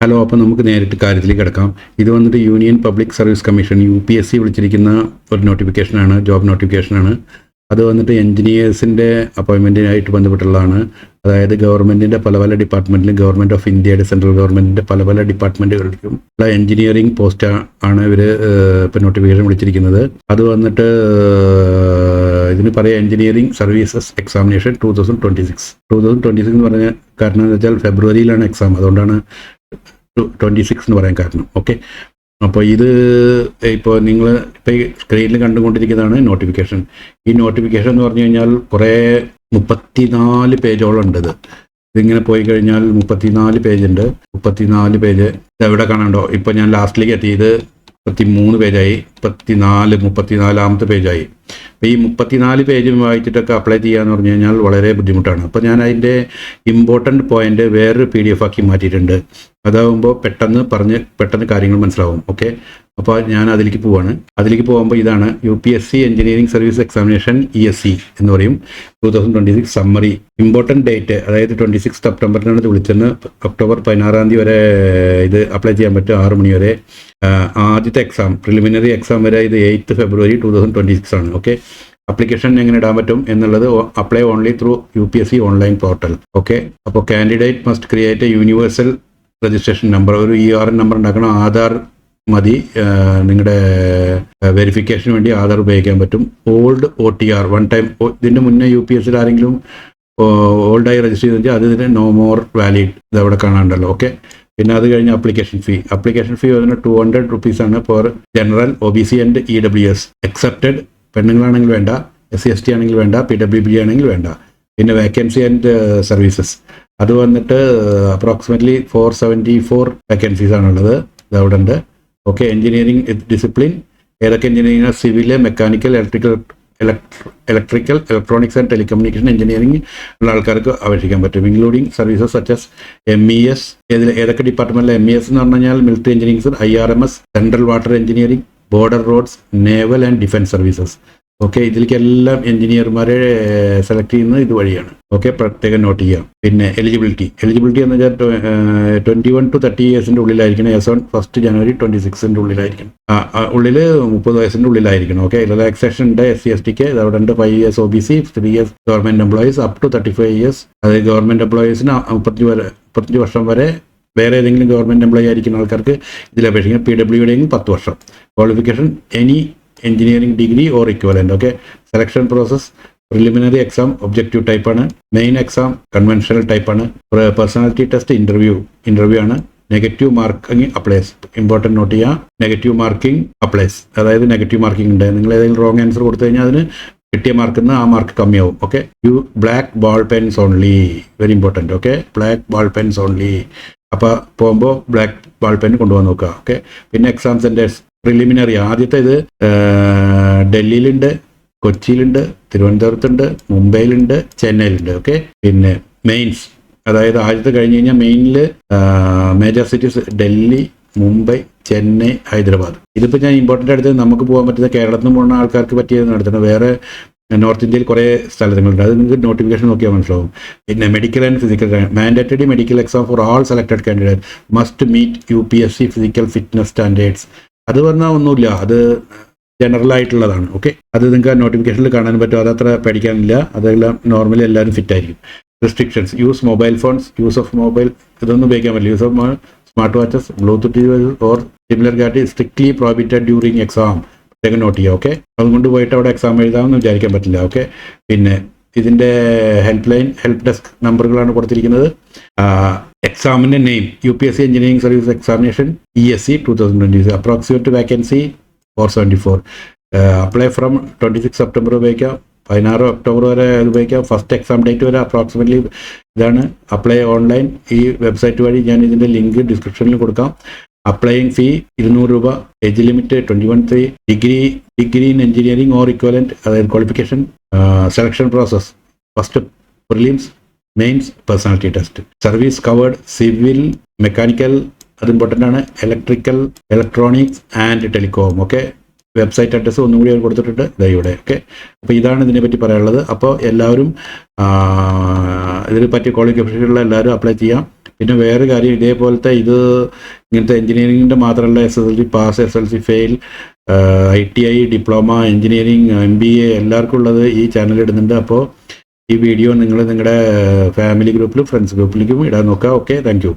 Hello, അപ്പോൾ നമുക്ക് നേരിട്ട് കാര്യത്തിലേക്ക് കിടക്കാം. ഇത് വന്നിട്ട് union public service commission UPSC വിളിച്ചിരിക്കുന്ന ഒരു നോട്ടിഫിക്കേഷനാണ്, ജോബ് നോട്ടിഫിക്കേഷനാണ്. അത് വന്നിട്ട് എൻജിനീയേഴ്സിൻ്റെ അപ്പോയിൻമെൻറ്റിനായിട്ട് ബന്ധപ്പെട്ടുള്ളതാണ്. അതായത് ഗവൺമെൻറ്റിൻ്റെ പല പല ഡിപ്പാർട്ട്മെൻറ്റിലും, ഗവൺമെൻറ് ഓഫ് ഇന്ത്യയുടെ സെൻട്രൽ ഗവൺമെൻറ്റിൻ്റെ പല പല ഡിപ്പാർട്ട്മെൻറ്റുകളിലും ഉള്ള എൻജിനീയറിംഗ് പോസ്റ്റ് ആണ് ഇവർ ഇപ്പോൾ നോട്ടിഫിക്കേഷൻ വിളിച്ചിരിക്കുന്നത്. അത് വന്നിട്ട് ഇതിന് പറയാം എൻജിനീയറിംഗ് സർവീസസ് എക്സാമിനേഷൻ 2026 എന്ന് പറഞ്ഞ കാരണം എന്ന് വെച്ചാൽ ഫെബ്രുവരിയിലാണ് എക്സാം, അതുകൊണ്ടാണ് 26 എന്ന് പറയാൻ കാരണം. ഓക്കെ, അപ്പോൾ ഇത് ഇപ്പോൾ നിങ്ങൾ ഇപ്പോൾ സ്ക്രീനിൽ കണ്ടുകൊണ്ടിരിക്കുന്നതാണ് നോട്ടിഫിക്കേഷൻ. ഈ നോട്ടിഫിക്കേഷൻ എന്ന് പറഞ്ഞു കഴിഞ്ഞാൽ കുറേ 34 പേജോളം ഉണ്ട്. ഇതിങ്ങനെ പോയി കഴിഞ്ഞാൽ 34 പേജുണ്ട്. 34 പേജ് ഇതെവിടെ കാണണ്ടോ? ഇപ്പോൾ ഞാൻ ലാസ്റ്റിലേക്ക് എത്തിയത് 33 പേജായി, 34ാമത്തെ പേജായി. അപ്പോൾ ഈ 34 പേജും വായിച്ചിട്ടൊക്കെ അപ്ലൈ ചെയ്യാന്ന് പറഞ്ഞു കഴിഞ്ഞാൽ വളരെ ബുദ്ധിമുട്ടാണ്. അപ്പോൾ ഞാൻ അതിൻ്റെ ഇമ്പോർട്ടൻ്റ് പോയിന്റ് വേറൊരു PDF ആക്കി മാറ്റിയിട്ടുണ്ട്. അതാകുമ്പോൾ പെട്ടെന്ന് കാര്യങ്ങൾ മനസ്സിലാവും. ഓക്കെ, അപ്പോൾ ഞാൻ അതിലേക്ക് പോവാണ്. അതിലേക്ക് പോകുമ്പോൾ ഇതാണ് UPSC engineering service examination ESE എന്ന് പറയും. 2026 സമ്മറി. ഇമ്പോർട്ടൻറ്റ് ഡേറ്റ് അതായത് 26 സെപ്റ്റംബറിനാണ് ഇത് വിളിച്ചെന്ന്. ഒക്ടോബർ 16 വരെ ഇത് അപ്ലൈ ചെയ്യാൻ പറ്റും, 6 മണി വരെ. ആദ്യത്തെ എക്സാം പ്രിലിമിനറി എക്സാം വരെ ഇത് 8 ഫെബ്രുവരി 2026 ആണ്. ഓക്കെ, അപ്ലിക്കേഷൻ എങ്ങനെ ഇടാൻ പറ്റും എന്നുള്ളത് apply only through UPSC online portal. Okay, അപ്പോൾ candidate must create a universal registration number, ഒരു ERN നമ്പർ ഉണ്ടാക്കണം. ആധാർ മതി, നിങ്ങളുടെ വെരിഫിക്കേഷന് വേണ്ടി ആധാർ ഉപയോഗിക്കാൻ പറ്റും. ഓൾഡ് OTR വൺ ടൈം, ഇതിൻ്റെ മുന്നേ UPSC ആരെങ്കിലും ഓൾഡായി രജിസ്റ്റർ ചെയ്തെങ്കിൽ അത് ഇതിന് നോ മോർ വാലിഡ്, ഇത് അവിടെ കാണാണ്ടല്ലോ. ഓക്കെ, പിന്നെ അത് കഴിഞ്ഞ് ആപ്ലിക്കേഷൻ ഫീ അതിന് 200 rupees for general, OBC and EWS. Accepted പെണ്ണുങ്ങളാണെങ്കിൽ വേണ്ട, SC/ST ആണെങ്കിൽ വേണ്ട, PWB ആണെങ്കിൽ വേണ്ട. പിന്നെ വേക്കൻസി ആൻഡ് സർവീസസ് അത് വന്നിട്ട് അപ്രോക്സിമേറ്റ്ലി 474 വേക്കൻസീസ് ആണുള്ളത്. ഇത് അവിടെ ഉണ്ട്. ഓക്കെ, എഞ്ചിനീയറിംഗ് ഡിസിപ്ലിൻ ഏതൊക്കെ engineering? Civil, mechanical, electrical, electronics and telecommunication engineering ഉള്ള ആൾക്കാർക്ക് അപേക്ഷിക്കാൻ പറ്റും. Including services such as MES. ഏതൊക്കെ ഡിപ്പാർട്ട്മെന്റിലെ MES എന്ന് പറഞ്ഞു കഴിഞ്ഞാൽ military engineering, IRMS, central water engineering, border roads, naval and defence services. Okay, ഇതിലേക്കെല്ലാം എഞ്ചിനീയർമാരെ സെലക്ട് ചെയ്യുന്നത് ഇതുവഴിയാണ്. ഓക്കെ, പ്രത്യേകം നോട്ട് ചെയ്യാം. പിന്നെ എലിജിബിലിറ്റി എന്ന് വെച്ചാൽ 21 to 30 ഇയേഴ്സിൻ്റെ ഉള്ളിലായിരിക്കണം. on January 26 ഉള്ളിലായിരിക്കണം. ഉള്ളിൽ 30 വയസ്സിൻ്റെ ഉള്ളിലായിരിക്കണം. ഓക്കെ, റിലാക്സേഷൻ ഉണ്ട് SC/STക്ക്. അവിടെ ഉണ്ട് 5 years OBC, 3 years government employees, up to 35 years. അതായത് ഗവൺമെൻറ് എംപ്ലോയീസിന് 35 വർഷം വരെ. വേറെ ഏതെങ്കിലും ഗവൺമെൻറ് എംപ്ലോയി ആയിരിക്കുന്ന ആൾക്കാർക്ക് ഇതിൽ അപേക്ഷിക്കാം. PWD 10 വർഷം. Qualification any engineering degree or equivalent. Okay, selection process preliminary exam objective ടൈപ്പാണ്. മെയിൻ എക്സാം കൺവെൻഷണൽ ടൈപ്പാണ്. പേഴ്സണാലിറ്റി ടെസ്റ്റ് ഇൻ്റർവ്യൂ ആണ്. Negative marking applies. Important note ചെയ്യാം, നെഗറ്റീവ് മാർക്കിംഗ് അപ്ലൈസ്. അതായത് നെഗറ്റീവ് മാർക്കിംഗ് ഉണ്ട്. നിങ്ങൾ ഏതെങ്കിലും റോങ് ആൻസർ കൊടുത്തു കഴിഞ്ഞാൽ അതിന് കിട്ടിയ മാർക്കിൽ നിന്ന് ആ മാർക്ക് കമ്മിയാവും. Okay, black ball pens only, very important. Okay, black ball pens only. അപ്പോൾ പോകുമ്പോൾ ബ്ലാക്ക് ബോൾ പെൻ കൊണ്ടുപോകാൻ നോക്കുക. ഓക്കെ, പിന്നെ എക്സാം സെൻറ്റേഴ്സ് പ്രിലിമിനറി. ആദ്യത്തെ ഇത് ഡൽഹിയിലുണ്ട്, കൊച്ചിയിലുണ്ട്, തിരുവനന്തപുരത്തുണ്ട്, മുംബൈയിലുണ്ട്, ചെന്നൈയിലുണ്ട്. ഓക്കെ, പിന്നെ മെയിൻസ് അതായത് ആദ്യത്തെ കഴിഞ്ഞ് കഴിഞ്ഞാൽ മെയിനിൽ മേജർ സിറ്റീസ് ഡൽഹി, മുംബൈ, ചെന്നൈ, ഹൈദരാബാദ്. ഇതിപ്പോൾ ഞാൻ ഇമ്പോർട്ടൻ്റ് എടുത്തത് നമുക്ക് പോകാൻ പറ്റുന്ന കേരളത്തിൽ നിന്ന് പോകുന്ന ആൾക്കാർക്ക് പറ്റിയത് നടത്തുന്നത്. വേറെ നോർത്ത് ഇന്ത്യയിൽ കുറേ സ്ഥലങ്ങളുണ്ട്, അത് നിങ്ങൾക്ക് നോട്ടിഫിക്കേഷൻ നോക്കിയാൽ മനസ്സിലാവും. പിന്നെ medical and physical mandatory medical exam for all selected candidate must meet UPSC physical fitness standards. അത് പറഞ്ഞാൽ ഒന്നുമില്ല, അത് ജനറൽ ആയിട്ടുള്ളതാണ്. ഓക്കെ, അത് നിങ്ങൾക്ക് നോട്ടിഫിക്കേഷനിൽ കാണാൻ പറ്റും. അതത്ര പേടിക്കാനില്ല, അതെല്ലാം നോർമലി എല്ലാവരും ഫിറ്റ് ആയിരിക്കും. Restrictions use mobile phones, use of mobile ഇതൊന്നും ഉപയോഗിക്കാൻ പറ്റില്ല. Use of smart watches, Bluetooth devices or similar gadget strictly prohibited during exam. പ്രത്യേകം നോട്ട് ചെയ്യുക. ഓക്കെ, അതുകൊണ്ട് പോയിട്ട് അവിടെ എക്സാം എഴുതാമെന്ന് വിചാരിക്കാൻ പറ്റില്ല. ഓക്കെ, പിന്നെ ഇതിൻ്റെ ഹെൽപ്പ് ഡെസ്ക് നമ്പറുകളാണ് കൊടുത്തിരിക്കുന്നത്. എക്സാമിൻ്റെ name UPSC engineering service examination ESE 2026. Approximate vacancy 474. Apply from 26 September ഉപയോഗിക്കാം, 16 ഒക്ടോബർ വരെ ഉപയോഗിക്കാം. ഫസ്റ്റ് എക്സാം ഡേറ്റ് വരെ അപ്രോക്സിമേറ്റ്ലി ഇതാണ്. അപ്ലൈ ഓൺലൈൻ ഈ വെബ്സൈറ്റ് വഴി. ഞാൻ ഇതിൻ്റെ ലിങ്ക് ഡിസ്ക്രിപ്ഷനിൽ കൊടുക്കാം. അപ്ലൈയിങ് ഫീ 200 രൂപ. Age limit 21-3. Degree in engineering or equivalent, അതായത് qualification. Selection process first prelims, mains, personality test. Service covered civil, mechanical, അത് ഇമ്പോർട്ടൻ്റ് ആണ്, electrical, electronics and telecom. Okay, website address ഒന്നും കൂടി അവർ കൊടുത്തിട്ടുണ്ട് ഇവിടെ. ഓക്കെ, അപ്പോൾ ഇതാണ് ഇതിനെപ്പറ്റി പറയാനുള്ളത്. അപ്പോൾ എല്ലാവരും ഇതിനെ പറ്റിയ ക്വാളിഫിക്കേഷനുള്ള എല്ലാവരും അപ്ലൈ ചെയ്യാം. പിന്നെ വേറെ കാര്യം, ഇതേപോലത്തെ ഇങ്ങനത്തെ എഞ്ചിനീയറിങ്ങിൻ്റെ മാത്രമല്ല, SSLC pass, SSLC fail, ITI, diploma, engineering, MBA എല്ലാവർക്കും ഉള്ളത് ഈ ചാനൽ ഇടുന്നുണ്ട്. അപ്പോൾ ഈ വീഡിയോ നിങ്ങൾ നിങ്ങളുടെ ഫാമിലി ഗ്രൂപ്പിലും ഫ്രണ്ട്സ് ഗ്രൂപ്പിലേക്കും ഇടാൻ നോക്കുക. Okay, thank you.